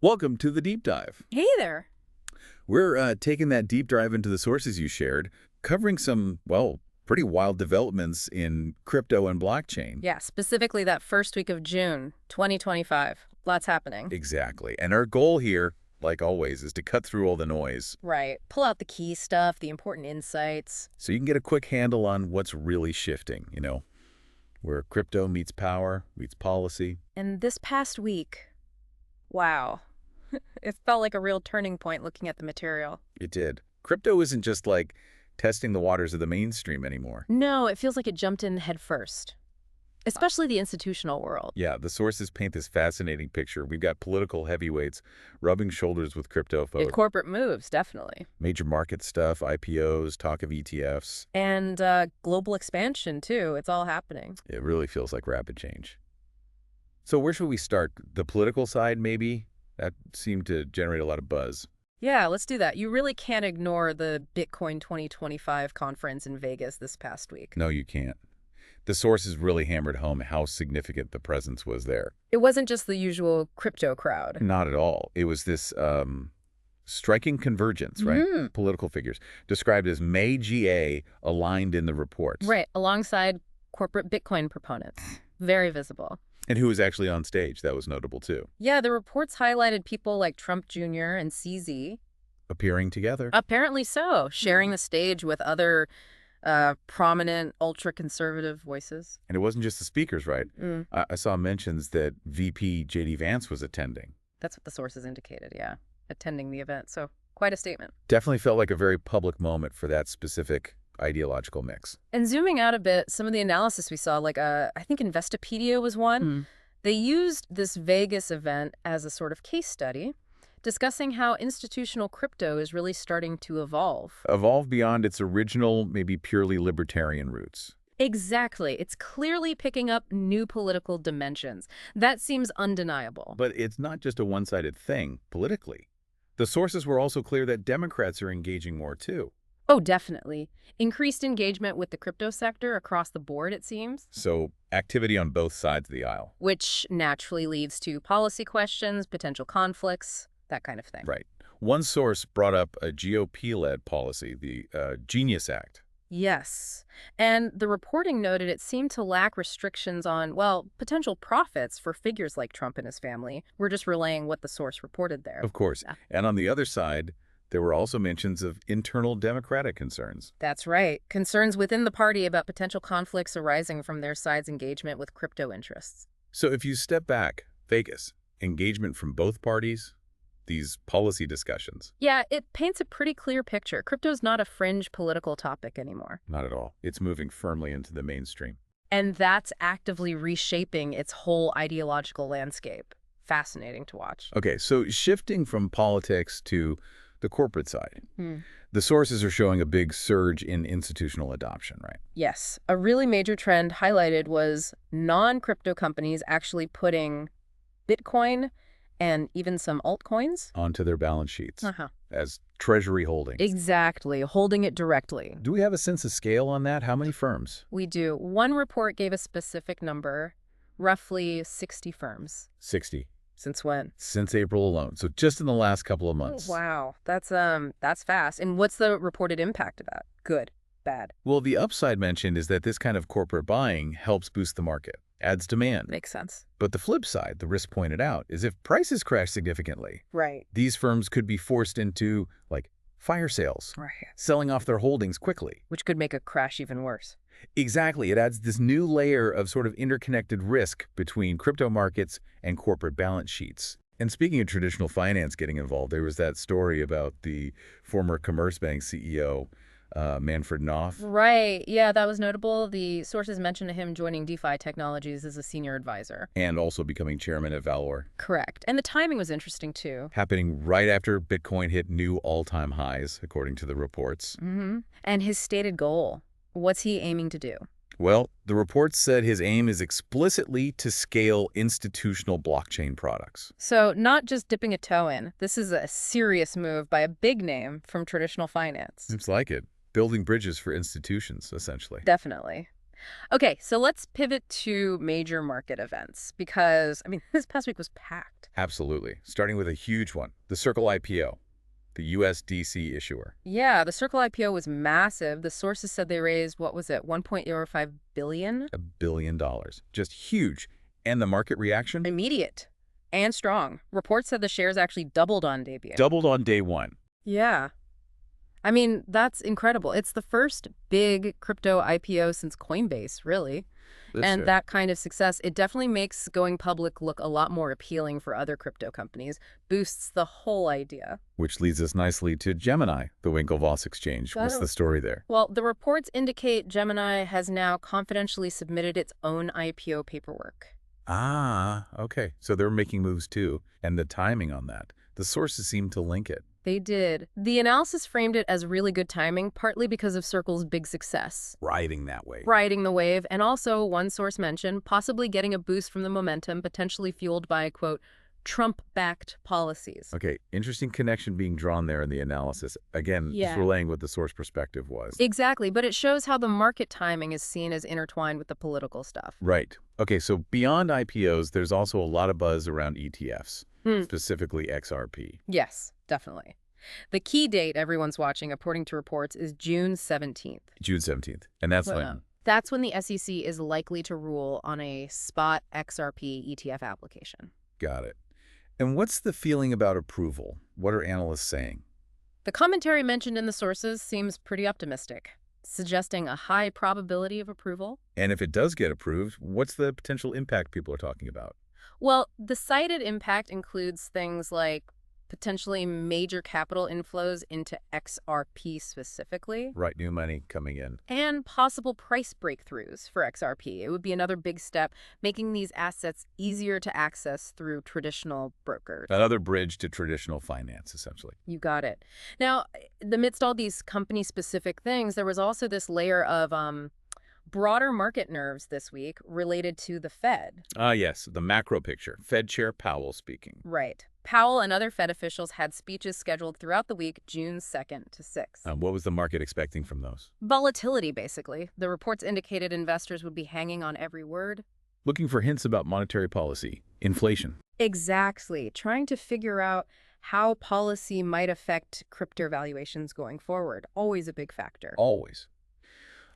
Welcome to the deep dive. Hey there. We're taking that deep dive into the sources you shared, covering some, well, pretty wild developments in crypto and blockchain. Yeah, specifically that first week of June 2025. Lots happening. Exactly. And our goal here, like always, is to cut through all the noise Right. Pull out the key stuff, the important insights. so you can get a quick handle on what's really shifting, where crypto meets power, meets policy. And this past week, wow, it felt like a real turning point looking at the material. It did. Crypto isn't just like testing the waters of the mainstream anymore. No, it feels like it jumped in head first, especially the institutional world. Yeah, the sources paint this fascinating picture. We've got political heavyweights rubbing shoulders with crypto folk. Corporate moves, definitely. Major market stuff, IPOs, talk of ETFs. And global expansion, too. It's all happening. It really feels like rapid change. So where should we start? The political side, maybe? That seemed to generate a lot of buzz. Yeah, let's do that. You really can't ignore the Bitcoin 2025 conference in Vegas this past week. No, you can't. The sources really hammered home how significant the presence was there. It wasn't just the usual crypto crowd. Not at all. It was this striking convergence, right? Mhm. Political figures, described as May GA, aligned in the reports. Right, alongside corporate Bitcoin proponents. Very visible. And who was actually on stage. That was notable, too. Yeah, the reports highlighted people like Trump Jr. and CZ. Appearing together. Apparently so, sharing the stage with other prominent ultra-conservative voices. And it wasn't just the speakers, right? Mm, I saw mentions that VP J.D. Vance was attending. that's what the sources indicated, yeah, attending the event. So quite a statement. Definitely felt like a very public moment for that specific ideological mix. And zooming out a bit, some of the analysis we saw, like I think Investopedia was one. They used this Vegas event as a sort of case study, discussing how institutional crypto is really starting to evolve. Evolved beyond its original, maybe purely libertarian roots. Exactly. It's clearly picking up new political dimensions. That seems undeniable. But it's not just a one-sided thing politically. The sources were also clear that Democrats are engaging more, too. Oh, definitely. Increased engagement with the crypto sector across the board, it seems. So activity on both sides of the aisle. Which naturally leads to policy questions, potential conflicts, that kind of thing. Right. One source brought up a GOP-led policy, the Genius Act. Yes. And the reporting noted it seemed to lack restrictions on, well, potential profits for figures like Trump and his family. We're just relaying what the source reported there. Of course. Yeah. And on the other side, there were also mentions of internal Democratic concerns. That's right. Concerns within the party about potential conflicts arising from their side's engagement with crypto interests. So if you step back, Vegas, engagement from both parties, these policy discussions. Yeah, it paints a pretty clear picture. Crypto's not a fringe political topic anymore. Not at all. It's moving firmly into the mainstream. And that's actively reshaping its whole ideological landscape. Fascinating to watch. Okay, so shifting from politics to the corporate side, the sources are showing a big surge in institutional adoption, right? Yes. A really major trend highlighted was non-crypto companies actually putting Bitcoin and even some altcoins Onto their balance sheets Uh-huh. as treasury holdings. Exactly, holding it directly. Do we have a sense of scale on that? How many firms? We do. One report gave a specific number, roughly 60 firms. 60. Since when? Since April alone. So just in the last couple of months. Wow, that's fast. And what's the reported impact of that? Good, bad? Well, the upside mentioned is that this kind of corporate buying helps boost the market, adds demand. Makes sense. But the flip side, the risk pointed out, is if prices crash significantly, Right. these firms could be forced into, like, fire sales, Right. selling off their holdings quickly. Which could make a crash even worse. Exactly. It adds this new layer of sort of interconnected risk between crypto markets and corporate balance sheets. And speaking of traditional finance getting involved, there was that story about the former Commerzbank CEO, Manfred Knopf. Right. Yeah, that was notable. The sources mentioned him joining DeFi Technologies as a senior advisor. And also becoming chairman at Valor. Correct. And the timing was interesting, too. Happening right after Bitcoin hit new all-time highs, according to the reports. And his stated goal. What's he aiming to do? Well, the reports said his aim is explicitly to scale institutional blockchain products. So not just dipping a toe in. This is a serious move by a big name from traditional finance. Seems like it. Building bridges for institutions, essentially. Definitely. Okay, so let's pivot to major market events because, this past week was packed. Absolutely. Starting with a huge one, the Circle IPO, the USDC issuer. Yeah, the Circle IPO was massive. The sources said they raised, what was it, 1.05 billion? $1 billion. Just huge. And the market reaction? Immediate and strong. Reports said the shares actually doubled on debut. Doubled on day one. Yeah. That's incredible. It's the first big crypto IPO since Coinbase, really. And that kind of success, it definitely makes going public look a lot more appealing for other crypto companies, boosts the whole idea. Which leads us nicely to Gemini, the Winklevoss exchange. What's the story there? Well, the reports indicate Gemini has now confidentially submitted its own IPO paperwork. Ah, okay. So they're making moves too. And the timing on that. The sources seem to link it. They did. The analysis framed it as really good timing, partly because of Circle's big success. Riding that wave. Riding the wave, and also, one source mentioned, possibly getting a boost from the momentum, potentially fueled by, quote, Trump-backed policies. Okay, interesting connection being drawn there in the analysis. Again, just relaying what the source perspective was. Exactly, but it shows how the market timing is seen as intertwined with the political stuff. Right. Okay, so beyond IPOs, there's also a lot of buzz around ETFs, specifically XRP. Yes, definitely. The key date everyone's watching, according to reports, is June 17th. June 17th. And that's when? That's when the SEC is likely to rule on a spot XRP ETF application. Got it. And what's the feeling about approval? What are analysts saying? The commentary mentioned in the sources seems pretty optimistic, suggesting a high probability of approval. And if it does get approved, what's the potential impact people are talking about? Well, the cited impact includes things like potentially major capital inflows into XRP specifically. Right, new money coming in. And possible price breakthroughs for XRP. It would be another big step, making these assets easier to access through traditional brokers. Another bridge to traditional finance, essentially. You got it. Now, amidst all these company-specific things, there was also this layer of broader market nerves this week related to the Fed. Ah, yes, the macro picture. Fed Chair Powell speaking. Right. Powell and other Fed officials had speeches scheduled throughout the week, June 2nd to 6th. What was the market expecting from those? Volatility, basically. The reports indicated investors would be hanging on every word. Looking for hints about monetary policy, inflation. Exactly. Trying to figure out how policy might affect crypto valuations going forward. Always a big factor. Always.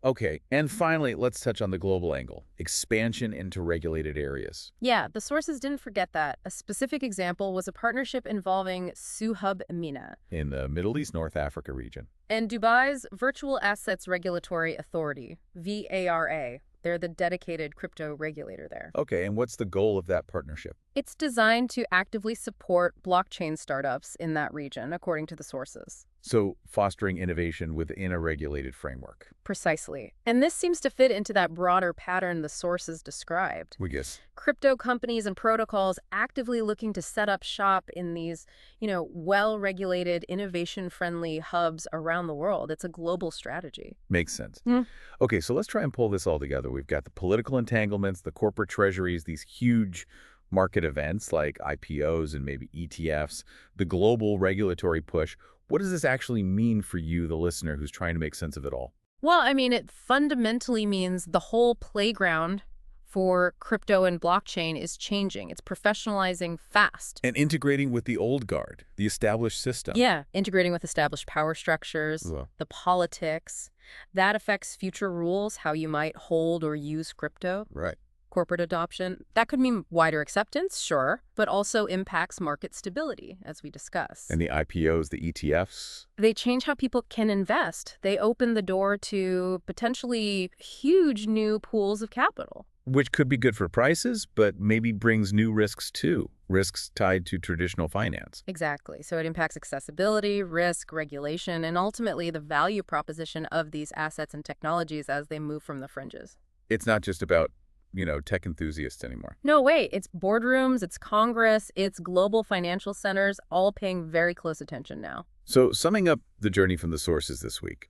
Okay, and finally, let's touch on the global angle, expansion into regulated areas. Yeah, the sources didn't forget that. A specific example was a partnership involving Suhub Mina in the Middle East, North Africa region. And Dubai's Virtual Assets Regulatory Authority, VARA. They're the dedicated crypto regulator there. Okay, and what's the goal of that partnership? It's designed to actively support blockchain startups in that region, according to the sources. So fostering innovation within a regulated framework. Precisely. And this seems to fit into that broader pattern the sources described. We guess. Crypto companies and protocols actively looking to set up shop in these, well-regulated, innovation-friendly hubs around the world. It's a global strategy. Makes sense. Okay, so let's try and pull this all together. We've got the political entanglements, the corporate treasuries, these huge market events like IPOs and maybe ETFs, the global regulatory push. What does this actually mean for you, the listener, who's trying to make sense of it all? Well, it fundamentally means the whole playground for crypto and blockchain is changing. It's professionalizing fast. And integrating with the old guard, the established system. Yeah, integrating with established power structures, the politics. That affects future rules, how you might hold or use crypto. Right. Corporate adoption. That could mean wider acceptance, sure, but also impacts market stability, as we discussed. And the IPOs, the ETFs? They change how people can invest. They open the door to potentially huge new pools of capital. Which could be good for prices, but maybe brings new risks too. Risks tied to traditional finance. Exactly. So it impacts accessibility, risk, regulation, and ultimately the value proposition of these assets and technologies as they move from the fringes. It's not just about tech enthusiasts anymore. No, wait. It's boardrooms, it's Congress, it's global financial centers, all paying very close attention now. So summing up the journey from the sources this week,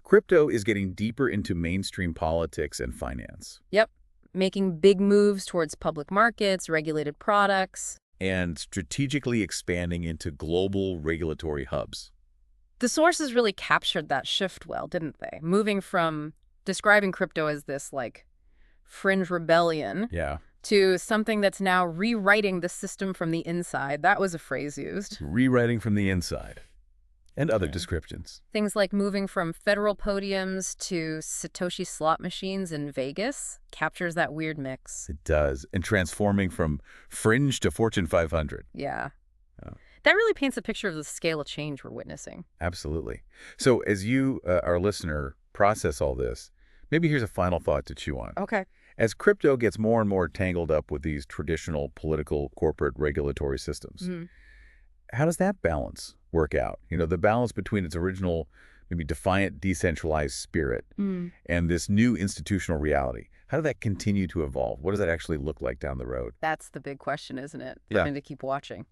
crypto is getting deeper into mainstream politics and finance. Yep. Making big moves towards public markets, regulated products. And strategically expanding into global regulatory hubs. The sources really captured that shift well, didn't they? Moving from describing crypto as this, like, fringe rebellion Yeah. to something that's now rewriting the system from the inside. That was a phrase used. Rewriting from the inside. And other Yeah. descriptions. Things like moving from federal podiums to Satoshi slot machines in Vegas captures that weird mix. It does. And transforming from fringe to Fortune 500. Yeah. Oh. That really paints a picture of the scale of change we're witnessing. Absolutely. So as you, our listener, process all this, maybe here's a final thought to chew on. Okay. As crypto gets more and more tangled up with these traditional political, corporate, regulatory systems, how does that balance work out? You know, the balance between its original, maybe defiant, decentralized spirit and this new institutional reality. How does that continue to evolve? What does that actually look like down the road? That's the big question, isn't it? Yeah. Something to keep watching.